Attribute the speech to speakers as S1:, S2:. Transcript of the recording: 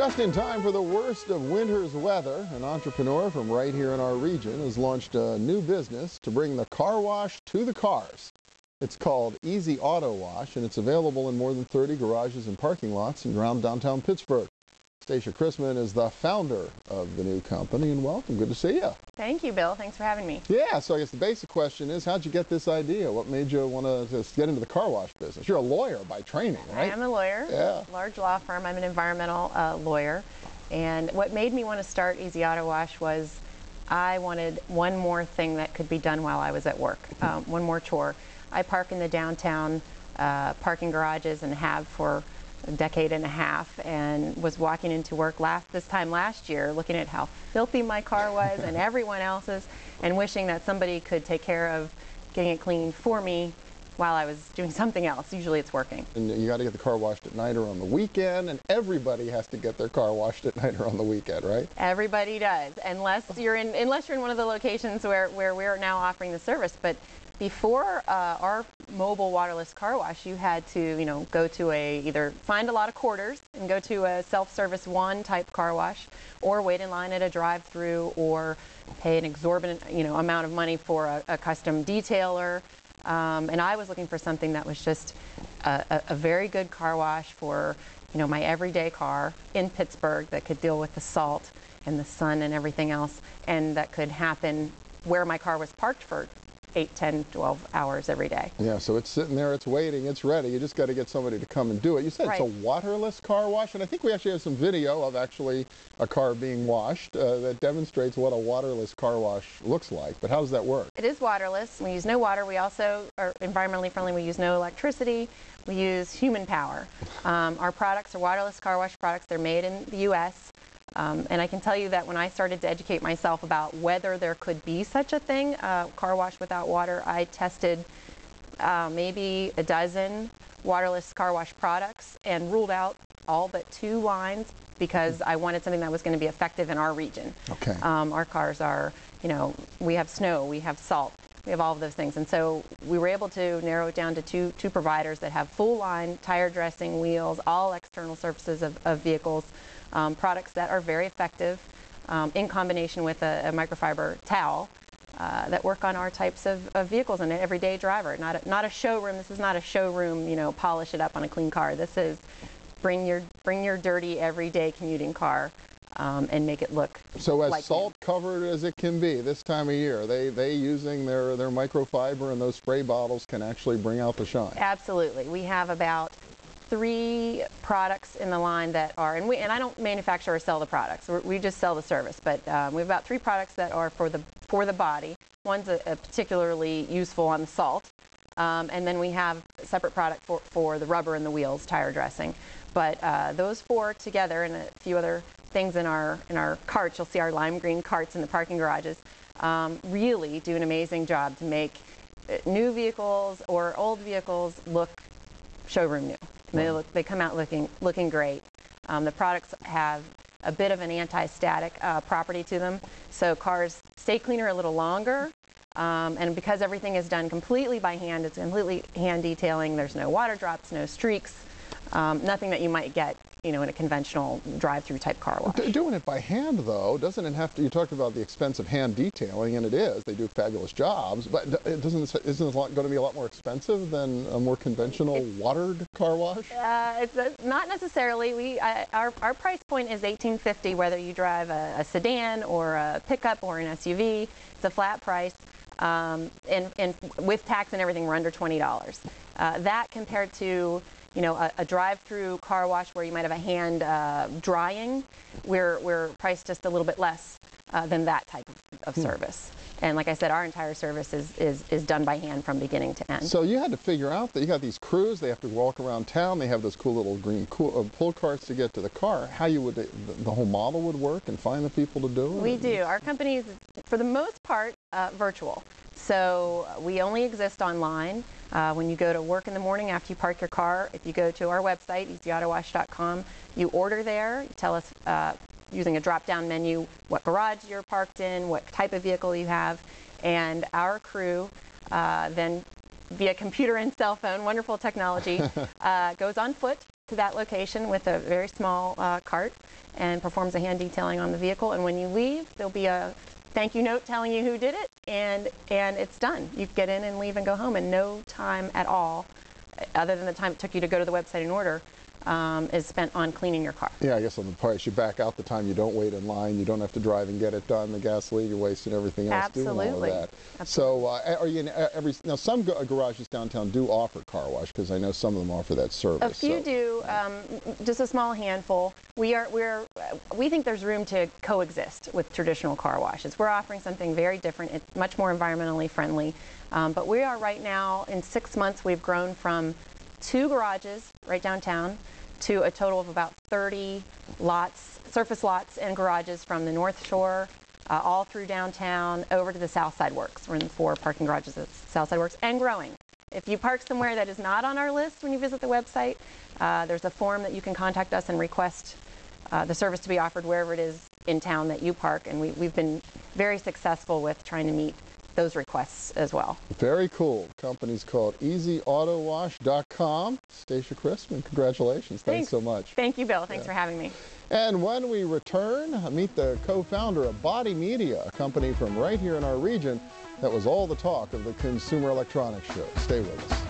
S1: Just in time for the worst of winter's weather, an entrepreneur from right here in our region has launched a new business to bring the car wash to the cars. It's called Easy Auto Wash, and it's available in more than 30 garages and parking lots around downtown Pittsburgh. Stacia Christman is the founder of the new company, and welcome. Good to see you.
S2: Thank you, Bill. Thanks for having me.
S1: Yeah, so I guess the basic question is, how'd you get this idea? What made you want to get into the car wash business? You're a lawyer by training, right?
S2: I am a lawyer.
S1: Yeah.
S2: Large law firm. I'm an environmental lawyer. And what made me want to start Easy Auto Wash was I wanted one more thing that could be done while I was at work, one more chore. I park in the downtown parking garages and have for a decade and a half, and was walking into work this time last year looking at how filthy my car was and everyone else's, and wishing that somebody could take care of getting it clean for me while I was doing something else. Usually it's working. And
S1: you got to get the car washed at night or on the weekend, and everybody has to get their car washed at night or on the weekend, right?
S2: Everybody does, unless you're in one of the locations where we're now offering the service. But before our mobile waterless car wash, you had to, go to either find a lot of quarters and go to a self-service one type car wash, or wait in line at a drive-through, or pay an exorbitant, amount of money for a custom detailer. And I was looking for something that was just a very good car wash for, my everyday car in Pittsburgh that could deal with the salt and the sun and everything else, and that could happen where my car was parked for 8, 10, 12 hours every day.
S1: Yeah, so it's sitting there, it's waiting, it's ready. You just got to get somebody to come and do it. You said It's a waterless car wash, and I think we actually have some video of actually a car being washed that demonstrates what a waterless car wash looks like. But how does that work?
S2: It is waterless. We use no water. We also are environmentally friendly. We use no electricity. We use human power. Our products are waterless car wash products. They're made in the U.S. And I can tell you that when I started to educate myself about whether there could be such a thing, car wash without water, I tested maybe a dozen waterless car wash products and ruled out all but 2 lines because I wanted something that was going to be effective in our region.
S1: Okay.
S2: Our cars are, we have snow, we have salt, we have all of those things. And so we were able to narrow it down to two providers that have full line tire dressing, wheels, all external surfaces of vehicles. Products that are very effective in combination with a microfiber towel that work on our types of vehicles and an everyday driver. Not a showroom. This is not a showroom, polish it up on a clean car. This is bring your dirty everyday commuting car and make it look
S1: so as
S2: like
S1: salt covered as it can be this time of year. They using their microfiber and those spray bottles can actually bring out the shine.
S2: Absolutely. We have about 3 products in the line that are, and I don't manufacture or sell the products. We just sell the service. But we have about 3 products that are for the body. One's a particularly useful on the salt, and then we have a separate product for the rubber and the wheels, tire dressing. But those 4 together, and a few other things in our carts, you'll see our lime green carts in the parking garages, really do an amazing job to make new vehicles or old vehicles look showroom new. They come out looking great. The products have a bit of an anti-static property to them, so cars stay cleaner a little longer. And because everything is done completely by hand, it's completely hand detailing. There's no water drops, no streaks, nothing that you might get, in a conventional drive-through type car wash.
S1: Doing it by hand, though, doesn't it have to? You talked about the expense of hand detailing, and it is. They do fabulous jobs, but isn't it going to be a lot more expensive than a more conventional watered car wash?
S2: It's not necessarily. Our price point is $18.50, whether you drive a sedan or a pickup or an SUV. It's a flat price, and with tax and everything, we're under $20. That compared to a drive-through car wash where you might have a hand drying, we're priced just a little bit less than that type of service. And like I said, our entire service is done by hand from beginning to end.
S1: So you had to figure out that you got these crews, they have to walk around town, they have those cool little green pull carts to get to the car. How the whole model would work and find the people to do it?
S2: We do. Our company is, for the most part, virtual. So we only exist online. When you go to work in the morning after you park your car, if you go to our website, easyautowash.com, you order there, you tell us using a drop-down menu what garage you're parked in, what type of vehicle you have, and our crew then via computer and cell phone, wonderful technology, goes on foot to that location with a very small cart and performs a hand detailing on the vehicle. And when you leave, there'll be a thank you note telling you who did it, and it's done. You get in and leave and go home in no time at all, other than the time it took you to go to the website and order, is spent on cleaning your car.
S1: Yeah, I guess on the price, you back out the time you don't wait in line, you don't have to drive and get it done, the gasoline you're wasting, everything else doing all of that.
S2: Absolutely.
S1: So are you in now some garages downtown do offer car wash, because I know some of them offer that service.
S2: A few do, just a small handful. We think there's room to coexist with traditional car washes. We're offering something very different. It's much more environmentally friendly. But we are right now, in 6 months, we've grown from 2 garages right downtown to a total of about 30 lots, surface lots and garages from the North Shore, all through downtown, over to the Southside Works. We're in 4 parking garages at Southside Works, and growing. If you park somewhere that is not on our list when you visit the website, there's a form that you can contact us and request the service to be offered wherever it is in town that you park, and we've been very successful with trying to meet those requests as well.
S1: Very cool. Company's called EasyAutoWash.com. Stacia Christman, congratulations. Thanks so much.
S2: Thank you, Bill. Thanks for having me.
S1: And when we return, meet the co-founder of Body Media, a company from right here in our region that was all the talk of the Consumer Electronics Show. Stay with us.